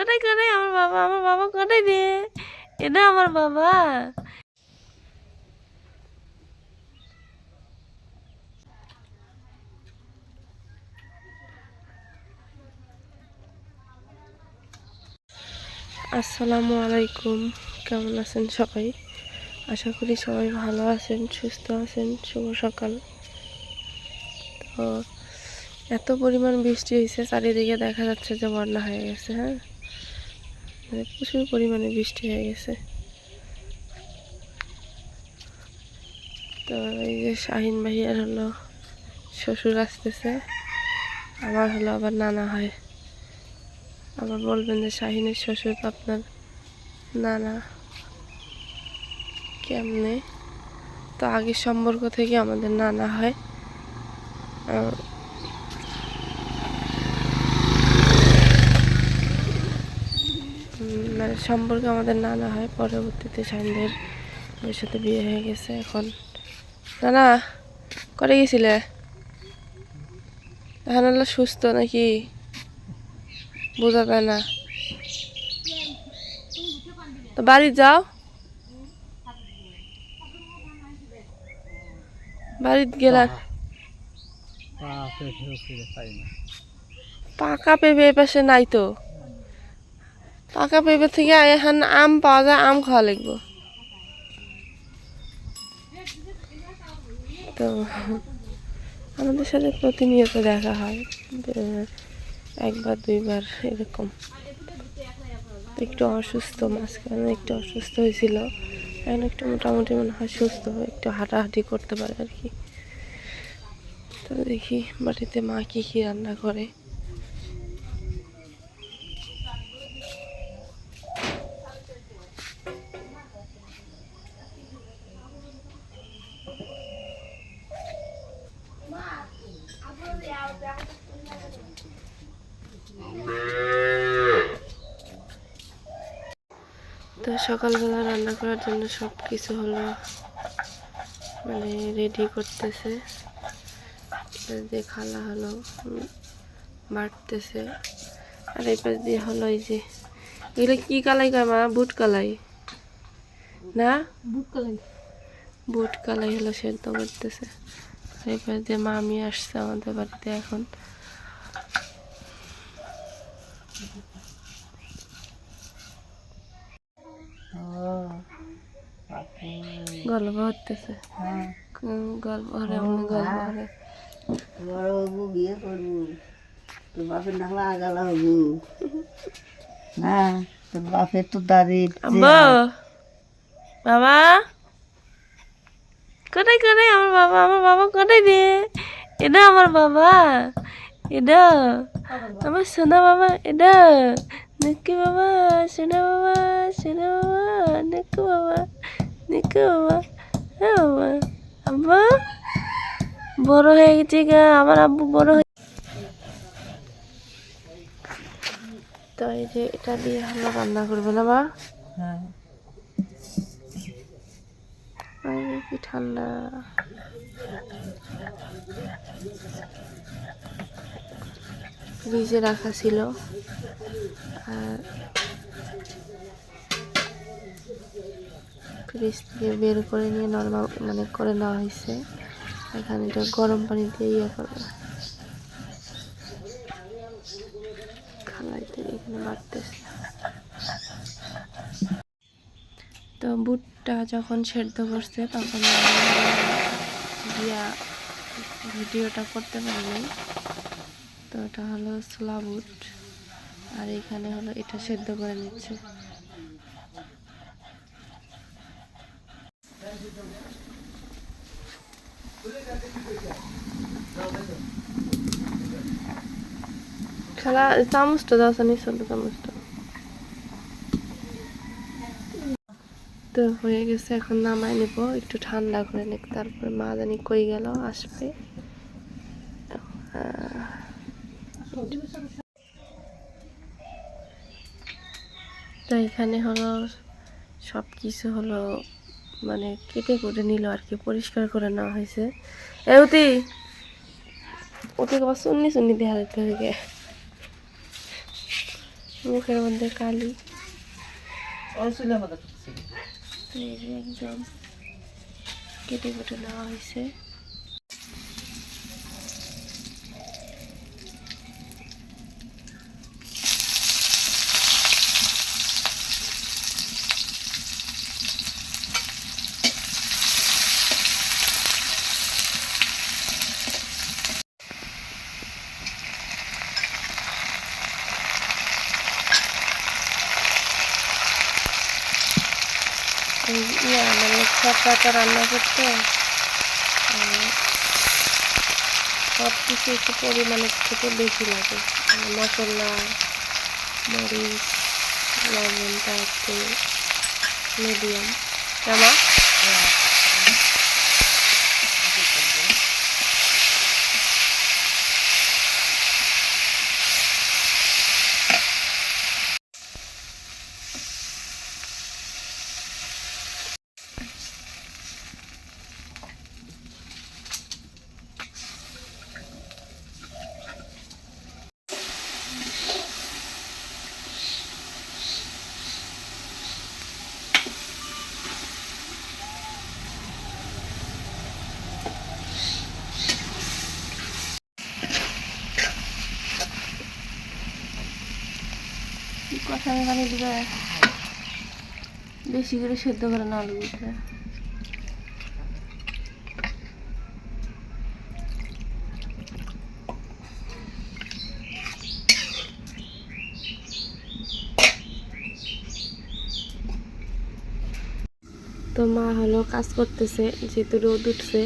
কোথায় কোথায় আমার বাবা কোথায় রে? এটা আমার বাবা। আসসালামু আলাইকুম, কেমন আছেন সবাই? আশা করি সবাই ভালো আছেন, সুস্থ আছেন। শুভ সকাল। তো এত পরিমাণ বৃষ্টি হয়েছে, চারিদিকে দেখা যাচ্ছে যে বন্যা হয়ে গেছে। হ্যাঁ, মানে প্রচুর পরিমাণে বৃষ্টি হয়ে গেছে। তো এই যে শাহিন ভাইয়ার হলো শ্বশুর আসতেছে, আমার হলো আবার নানা হয়। আবার বলবেন যে শাহিনের শ্বশুর আপনার নানা কেমনে? তো আগের সম্পর্ক থেকে আমাদের নানা হয়। মানে সম্পর্কে আমাদের নানা হয়, পরবর্তীতে শাহিনদের ওর সাথে বিয়ে হয়ে গেছে। এখন নানা করে গেছিলে? এখন হলো সুস্থ নাকি বোঝা যায় না। তো বাড়ি যাও, বাড়িতে গেলাম। পাকা পেঁপে এ পাশে নাই তো। পাকা পেঁপে থেকে এখন আম পাওয়া যায়, আম খাওয়া লাগবো। তো আমাদের সাথে প্রতিনিয়ত দেখা হয়, একবার দুইবার এরকম। একটু অসুস্থ, মাঝখানে একটু অসুস্থ হয়েছিল, এখন একটু মোটামুটি মনে হয় সুস্থ, একটু হাঁটাহাঁটি করতে পারে আর কি। তো দেখি বাড়িতে মা কি কি রান্না করে। তো সকালবেলা রান্না করার জন্য সব কিছু হলো মানে রেডি করতেছে। যে খালা হলো বাটতেছে, আর এই পাশ দিয়ে হলো এই যে এগুলো কি কালাই কয় মা? বুট কালাই না? বুট কালাই হলো সেদ্ধ করতেছে। এই পাশ দিয়ে মামি আসছে আমাদের বাড়িতে এখন। গল্প হতেছে, গল্প হরে অমনি গল্প হরে। বড় হবু, বিয়ে করবো, তোর বাপের নামে আগালা হবু। হ্যাঁ, তোর বাপের তো দাঁড়িয়ে আব্বা, বাবা কোথায় কোথায় আমার বাবা কোথায় রে? এটা আমার বাবা, এটা আমার সোনা বাবা, এটা নিক্কি বাবা, সোনা বাবা, সোনা বাবা, নিক্কু বাবা, নিক্কু বাবা। হ্যাঁ বাবা, আব্বা বড় হয়ে গেছে গা, আমার আব্বু বড় হয়ে। তো এই যে এটা দিয়ে আমরা রান্না করবে না মা? হ্যাঁ, কি ঠান্ডা। ফ্রিজে রাখা ছিল, আর ফ্রিজ থেকে বের করে নিয়ে নর্মাল মানে করে নেওয়া হয়েছে। এখানে এটা গরম পানি দিয়ে ইয়ে করবে, খালাইতে এখানে বাড়তেছে। তো বুটটা যখন সেদ্ধ করছে তখন দিয়া ভিডিওটা করতে পারিনি। তো এটা হলো ছোলা বুট, আর এখানে হলো এটা সেদ্ধ করে নিচ্ছে। খেলা চামচটা দাও, ছোট চামচটা। তো হয়ে গেছে, এখন নামাই নেব, একটু ঠান্ডা করে নেব, তারপরে মা জানি কই গেল, আসবে। তো এখানে হলো সব কিছু হলো মানে কেটে কুটে নিল আর কি, পরিষ্কার করে নেওয়া হয়েছে। এ অতি অতি আবার চুন্নি চুন্নি দেখা যেতে থেকে মুখের মধ্যে কালি। চুলের মধ্যে ঢুকছিল। এই যে একদম কেটে কেটে নেওয়া হয়েছে। মানে সকালটা রান্না করতে সব কিছু একটু পরিমাণে থেকে বেশি লাগে, মানে মশলা, মরিচ, লবণটা একটু মিডিয়াম। কেমন কষানো পানি দিবে, বেশি করে সেদ্ধ করে না আলু দিতে। তো মা হলো কাজ করতেছে, যেহেতু রোদ উঠছে,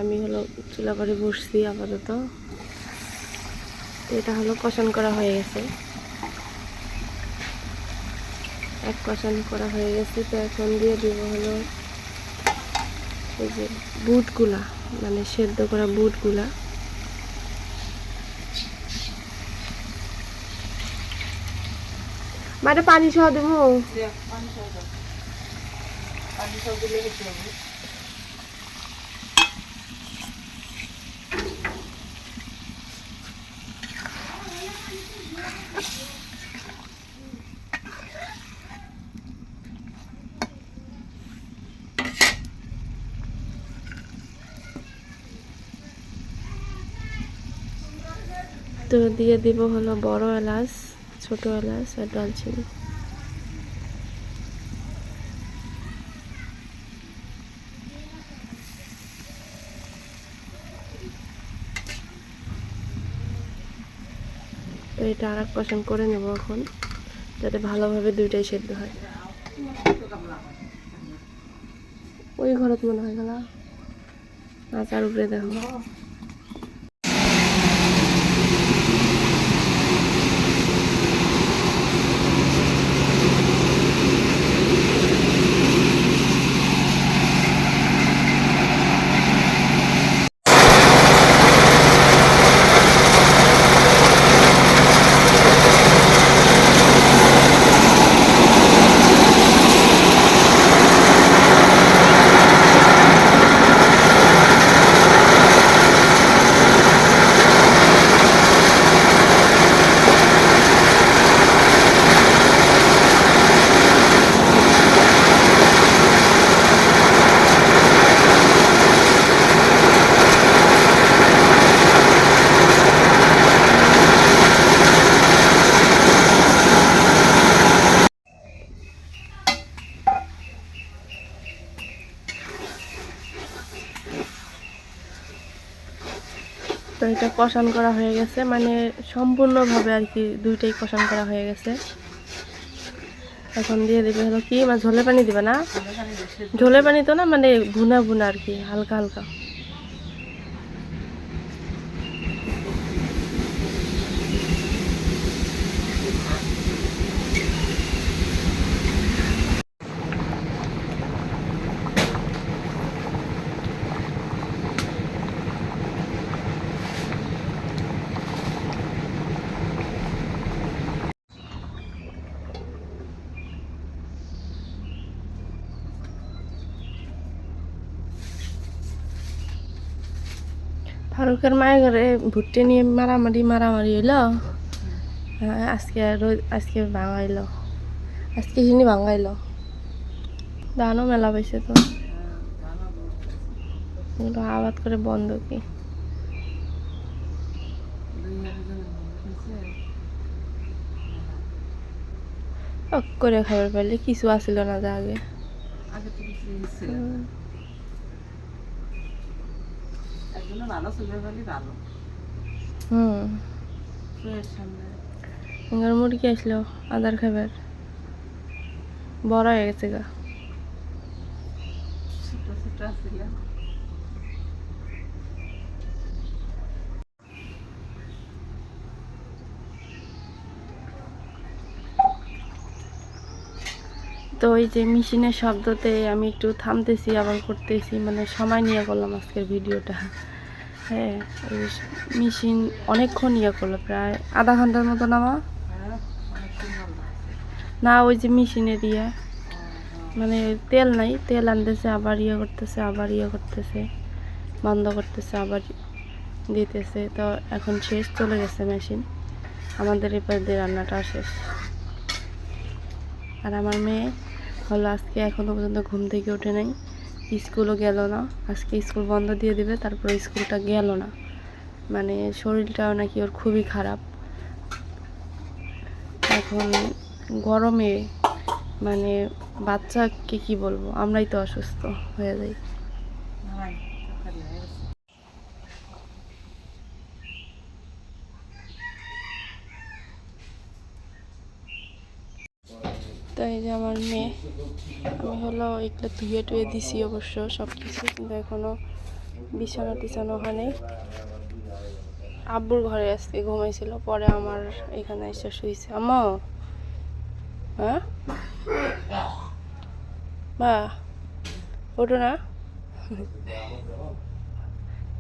আমি হলো চুলা করে বসছি আপাতত। এটা হলো কষান করা হয়ে গেছে, এক কষান করা হয়ে গেছে। তো এখন দিয়ে দিব হলো এই যে বুটগুলা, মানে সেদ্ধ করা বুটগুলা। মাটা পানি সহ দেবো। তো দিয়ে দিব হলো বড় এলাচ, ছোট এলাচ আর দারচিনি। তো এটা আর এক কষান করে নেব এখন, যাতে ভালোভাবে দুইটাই সেদ্ধ হয়। ওই ঘরত মনে হয় গেল আচার উপরে দেখো। তো এটা কষান করা হয়ে গেছে, মানে সম্পূর্ণভাবে আর কি দুইটাই কষান করা হয়ে গেছে। এখন দিয়ে দেবে হলো কি, মানে ঝোলে পানি দিবে না, ঝোলে পানি তো না, মানে ভুনা ভুনা আর কি, হালকা হালকা। ফারুকের মায়ের ঘরে ভুট্টে নিয়ে মারামারি হইলো, হ্যাঁ আজকে ভাঙাইলো, আজকে হিনি ভাঙাইলো। ধানও মেলা পাইছে তো, এগুলো আবাদ করে বন্ধ কি করে খাবার পাইলে কিছু আসিল না যা আগে। হুম। এবার মুরগি আসলো আদার খাবার বড় হয়ে গেছে গা। তো ওই যে মেশিনের শব্দতে আমি একটু থামতেছি আবার করতেছি, মানে সময় নিয়ে করলাম আজকের ভিডিওটা। হ্যাঁ, ওই মেশিন অনেকক্ষণ ইয়ে করলো, প্রায় আধা ঘন্টার মতো নামা না। ওই যে মেশিনে দিয়ে মানে তেল নাই, তেল আনতেছে আবার ইয়ে করতেছে, আবার ইয়ে করতেছে, বন্ধ করতেছে, আবার দিতেছে। তো এখন শেষ, চলে গেছে মেশিন, আমাদের এপাশ দিয়ে রান্নাটা শেষ। আর আমার মেয়ে হলো আজকে এখনো পর্যন্ত ঘুম থেকে ওঠে নাই, স্কুলও গেল না। আজকে স্কুল বন্ধ দিয়ে দিবে, তারপর স্কুলটা গেল না, মানে শরীরটাও নাকি ওর খুবই খারাপ। এখন গরমে মানে বাচ্চাকে কি বলবো, আমরাই তো অসুস্থ হয়ে যাই। তো এই যে আমার মেয়ে, আমি হলো এগুলো ধুয়ে টুয়ে দিছি অবশ্য সব কিছু, কিন্তু এখনও বিছানা টিছানো হয়নি। আব্বুর ঘরে আজকে ঘুমাইছিল, পরে আমার এখানে এসে শুয়েছে। আম্মা, হ্যাঁ বা ওঠো না,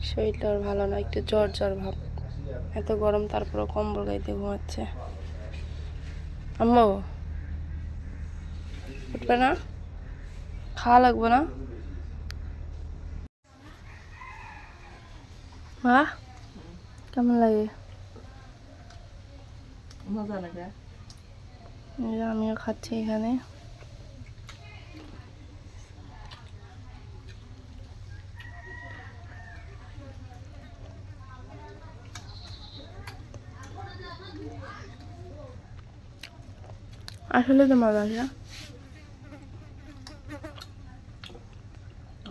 শরীরটা আর ভালো না, একটু জ্বর জ্বর ভাব, এত গরম তারপরেও কম্বল গাইতে ঘুমাচ্ছে। আম্মু উঠবে না, খাওয়া লাগবে না? মা কেমন লাগে? মজা লাগে। এই যে আমিও খাচ্ছি এখানে। আসলে তো মজা আসে।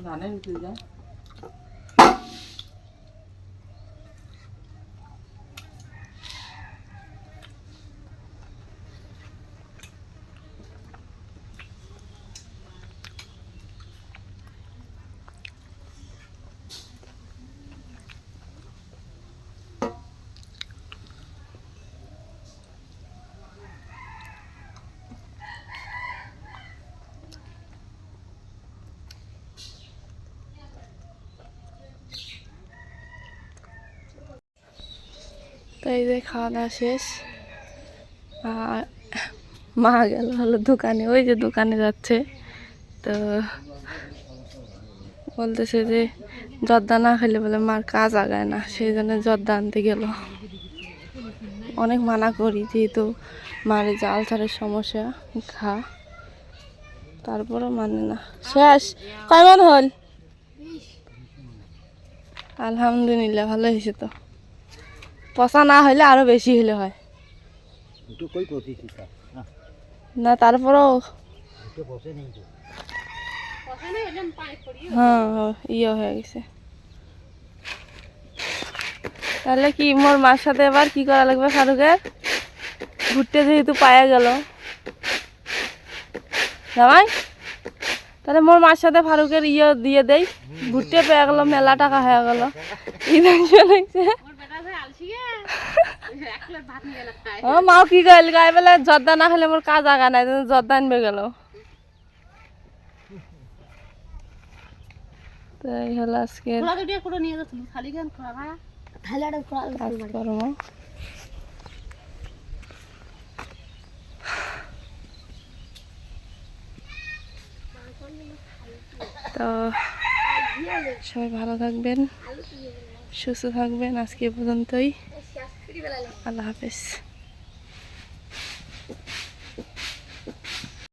জানেন কি যা তো এই যে খাওয়া দাওয়া শেষ, আর মা গেল হলো দোকানে, ওই যে দোকানে যাচ্ছে। তো বলতেছে যে জর্দা না খেলে বলে মার কাজ আগায় না, সেই জন্য জর্দা আনতে গেল। অনেক মানা করি, যেহেতু মার যে আলসারের সমস্যা, খা, তারপরও মানে না। শেষ কয় মন হল? আলহামদুলিল্লাহ ভালো হয়েছে তো, পচা না হইলে আরো বেশি হলে হয় না, তারপরেও হ্যাঁ ইয়ে হয়ে গেছে। তাহলে কি মোর মার সাথে এবার কি করা লাগবে ফারুকের? ঘুরতে যেহেতু পায়ে গেল জামাই, তাহলে মোর মার সাথে ফারুকের ইয়ে দিয়ে দেই, ঘুরতে পেয়ে গেল, মেলা টাকা হয়ে গেল। মাও কি কইল, গাই বলে জর্দা না খেলে মোর কাজ আগা নাই, জর্দা আনবে গেল। তাই হলো আজকে কাজকর্ম। তো সবাই ভালো থাকবেন, সুস্থ থাকবেন, আজকে এ পর্যন্তই, আল্লাহ হাফেজ।